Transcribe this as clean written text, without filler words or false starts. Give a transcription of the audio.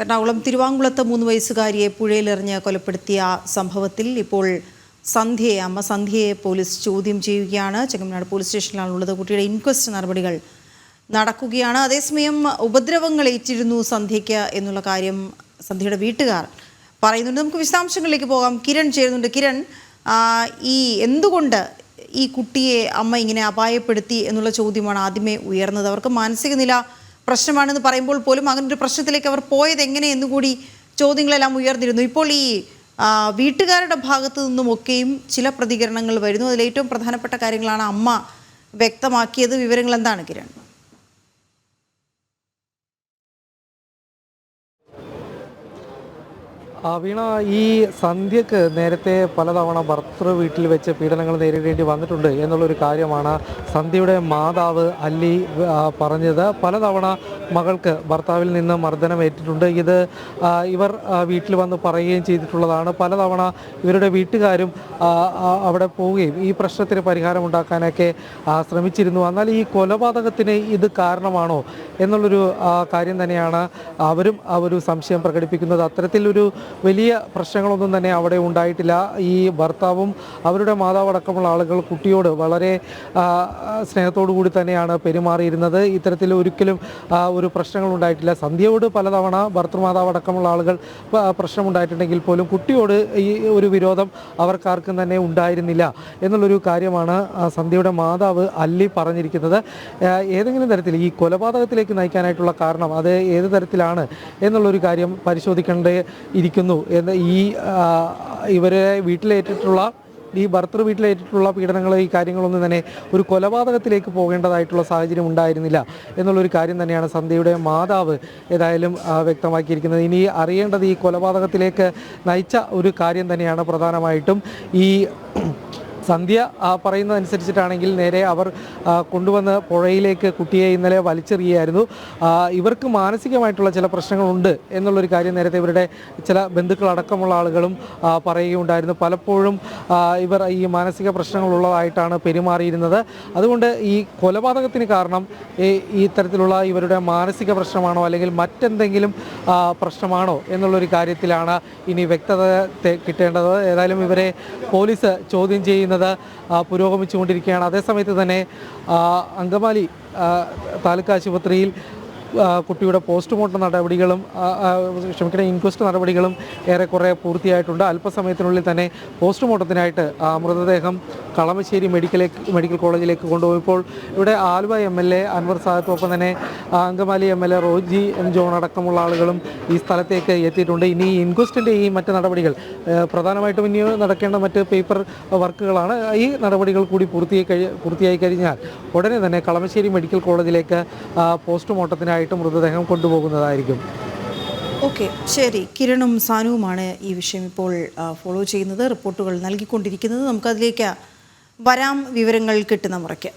എറണാകുളം തിരുവാങ്കുളത്ത് 3 വയസ്സുകാരിയെ പുഴയിലെറിഞ്ഞ് കൊലപ്പെടുത്തിയ സംഭവത്തിൽ ഇപ്പോൾ അമ്മ സന്ധ്യയെ പോലീസ് ചോദ്യം ചെയ്യുകയാണ്. ചെങ്ങമനാട് പോലീസ് സ്റ്റേഷനിലാണുള്ളത്. കുട്ടിയുടെ ഇൻക്വസ്റ്റ് നടപടികൾ നടക്കുകയാണ്. അതേസമയം ഉപദ്രവങ്ങൾ ഏറ്റിരുന്നു സന്ധ്യയ്ക്ക് എന്നുള്ള കാര്യം സന്ധ്യയുടെ വീട്ടുകാർ പറയുന്നുണ്ട്. നമുക്ക് വിശദാംശങ്ങളിലേക്ക് പോകാം. കിരൺ ചേരുന്നുണ്ട്. കിരൺ, എന്തുകൊണ്ട് ഈ കുട്ടിയെ അമ്മ ഇങ്ങനെ അപായപ്പെടുത്തി എന്നുള്ള ചോദ്യമാണ് ആദ്യമേ ഉയർന്നത്. അവർക്ക് മാനസിക നില പ്രശ്നമാണെന്ന് പറയുമ്പോൾ പോലും അങ്ങനെ ഒരു പ്രശ്നത്തിലേക്ക് അവർ പോയത് എങ്ങനെ എന്നുകൂടി ചോദ്യങ്ങളെല്ലാം ഉയർന്നിരുന്നു. ഇപ്പോൾ ഈ വീട്ടുകാരുടെ ഭാഗത്തു നിന്നുമൊക്കെയും ചില പ്രതികരണങ്ങൾ വരുന്നു. അതിൽ ഏറ്റവും പ്രധാനപ്പെട്ട കാര്യങ്ങളാണ് അമ്മ വ്യക്തമാക്കിയത്. വിവരങ്ങൾ എന്താണ് കിരൺ? വീണ, ഈ സന്ധ്യക്ക് നേരത്തെ പലതവണ ഭർത്തൃ വീട്ടിൽ വെച്ച് പീഡനങ്ങൾ നേരിടേണ്ടി വന്നിട്ടുണ്ട് എന്നുള്ളൊരു കാര്യമാണ് സന്ധ്യയുടെ മാതാവ് അല്ലി പറഞ്ഞത്. പലതവണ മകൾക്ക് ഭർത്താവിൽ നിന്ന് മർദ്ദനമേറ്റിട്ടുണ്ട്. ഇത് ഇവർ വീട്ടിൽ വന്ന് പറയുകയും ചെയ്തിട്ടുള്ളതാണ്. പലതവണ ഇവരുടെ വീട്ടുകാരും അവിടെ പോവുകയും ഈ പ്രശ്നത്തിന് പരിഹാരമുണ്ടാക്കാനൊക്കെ ശ്രമിച്ചിരുന്നു. എന്നാൽ ഈ കൊലപാതകത്തിന് ഇത് കാരണമാണോ എന്നുള്ളൊരു കാര്യം തന്നെയാണ് അവരും ഒരു സംശയം പ്രകടിപ്പിക്കുന്നത്. അത്തരത്തിലൊരു വലിയ പ്രശ്നങ്ങളൊന്നും തന്നെ അവിടെ ഉണ്ടായിട്ടില്ല. ഈ ഭർത്താവും അവരുടെ മാതാവടക്കമുള്ള ആളുകൾ കുട്ടിയോട് വളരെ സ്നേഹത്തോടു കൂടി തന്നെയാണ് പെരുമാറിയിരുന്നത്. ഇത്തരത്തിൽ ഒരിക്കലും ഒരു പ്രശ്നങ്ങൾ ഉണ്ടായിട്ടില്ല. സന്ധ്യയോട് പലതവണ ഭർത്തൃമാതാവടക്കമുള്ള ആളുകൾ പ്രശ്നമുണ്ടായിട്ടുണ്ടെങ്കിൽ പോലും കുട്ടിയോട് ഈ ഒരു വിരോധം അവർക്കാർക്കും തന്നെ ഉണ്ടായിരുന്നില്ല എന്നുള്ളൊരു കാര്യമാണ് സന്ധ്യയുടെ മാതാവ് അല്ലി പറഞ്ഞിരിക്കുന്നത്. ഏതെങ്കിലും തരത്തിൽ ഈ കൊലപാതകത്തിലേക്ക് നയിക്കാനായിട്ടുള്ള കാരണം അത് ഏത് തരത്തിലാണ് എന്നുള്ളൊരു കാര്യം പരിശോധിക്കേണ്ടേ ഇരിക്കുന്നു എന്ന് ഇവരെ വീട്ടിലേറ്റിട്ടുള്ള ഈ ഭർത്തൃ വീട്ടിലേറ്റിട്ടുള്ള പീഡനങ്ങൾ ഈ കാര്യങ്ങളൊന്നും തന്നെ ഒരു കൊലപാതകത്തിലേക്ക് പോകേണ്ടതായിട്ടുള്ള സാഹചര്യം ഉണ്ടായിരുന്നില്ല എന്നുള്ളൊരു കാര്യം തന്നെയാണ് സന്ധ്യയുടെ മാതാവ് ഏതായാലും വ്യക്തമാക്കിയിരിക്കുന്നത്. ഇനി അറിയേണ്ടത് ഈ കൊലപാതകത്തിലേക്ക് നയിച്ച ഒരു കാര്യം തന്നെയാണ് പ്രധാനമായിട്ടും. ഈ സന്ധ്യ പറയുന്നതനുസരിച്ചിട്ടാണെങ്കിൽ നേരെ അവർ കൊണ്ടുവന്ന് പുഴയിലേക്ക് കുട്ടിയെ ഇന്നലെ വലിച്ചെറിയായിരുന്നു. ഇവർക്ക് മാനസികമായിട്ടുള്ള ചില പ്രശ്നങ്ങളുണ്ട് എന്നുള്ളൊരു കാര്യം നേരത്തെ ഇവരുടെ ചില ബന്ധുക്കളടക്കമുള്ള ആളുകളും പറയുകയുണ്ടായിരുന്നു. പലപ്പോഴും ഇവർ ഈ മാനസിക പ്രശ്നങ്ങളുള്ളതായിട്ടാണ് പെരുമാറിയിരുന്നത്. അതുകൊണ്ട് ഈ കൊലപാതകത്തിന് കാരണം ഈ തരത്തിലുള്ള ഇവരുടെ മാനസിക പ്രശ്നമാണോ അല്ലെങ്കിൽ മറ്റെന്തെങ്കിലും പ്രശ്നമാണോ എന്നുള്ളൊരു കാര്യത്തിലാണ് ഇനി വ്യക്തത കിട്ടേണ്ടത്. ഏതായാലും ഇവരെ പോലീസ് ചോദ്യം ചെയ്യുന്നത് പുരോഗമിച്ചുകൊണ്ടിരിക്കുകയാണ്. അതേസമയത്ത് തന്നെ അങ്കമാലി താലൂക്ക് ആശുപത്രിയിൽ കുട്ടിയുടെ പോസ്റ്റ്മോർട്ടം നടപടികളും ഇൻക്വസ്റ്റ് നടപടികളും ഏറെക്കുറെ പൂർത്തിയായിട്ടുണ്ട്. അല്പസമയത്തിനുള്ളിൽ തന്നെ പോസ്റ്റ്മോർട്ടത്തിനായിട്ട് മൃതദേഹം കളമശ്ശേരി മെഡിക്കൽ കോളേജിലേക്ക് കൊണ്ടുപോയപ്പോൾ ഇവിടെ ആലുവ MLA അൻവർ സാദത്ത്, ഒപ്പം തന്നെ Angamaly MLA Roji M John അടക്കമുള്ള ആളുകളും ഈ സ്ഥലത്തേക്ക് എത്തിയിട്ടുണ്ട്. ഇനി ഇൻക്വസ്റ്റിൻ്റെ ഈ മറ്റ് നടപടികൾ പ്രധാനമായിട്ടും ഇനി നടക്കേണ്ട മറ്റ് പേപ്പർ വർക്കുകളാണ്. ഈ നടപടികൾ കൂടി പൂർത്തിയായി കഴിഞ്ഞാൽ ഉടനെ തന്നെ കളമശ്ശേരി മെഡിക്കൽ കോളേജിലേക്ക് പോസ്റ്റ്മോർട്ടത്തിനായിട്ട് മൃതദേഹം കൊണ്ടുപോകുന്നതായിരിക്കും. ഓക്കെ, ശരി. കിരണും സാനുവുമാണ് ഈ വിഷയം ഇപ്പോൾ ഫോളോ ചെയ്യുന്നത്, റിപ്പോർട്ടുകൾ നൽകിക്കൊണ്ടിരിക്കുന്നത്. നമുക്കതിലേക്ക് വരാം, വിവരങ്ങൾ കിട്ടുന്ന മുറയ്ക്ക്.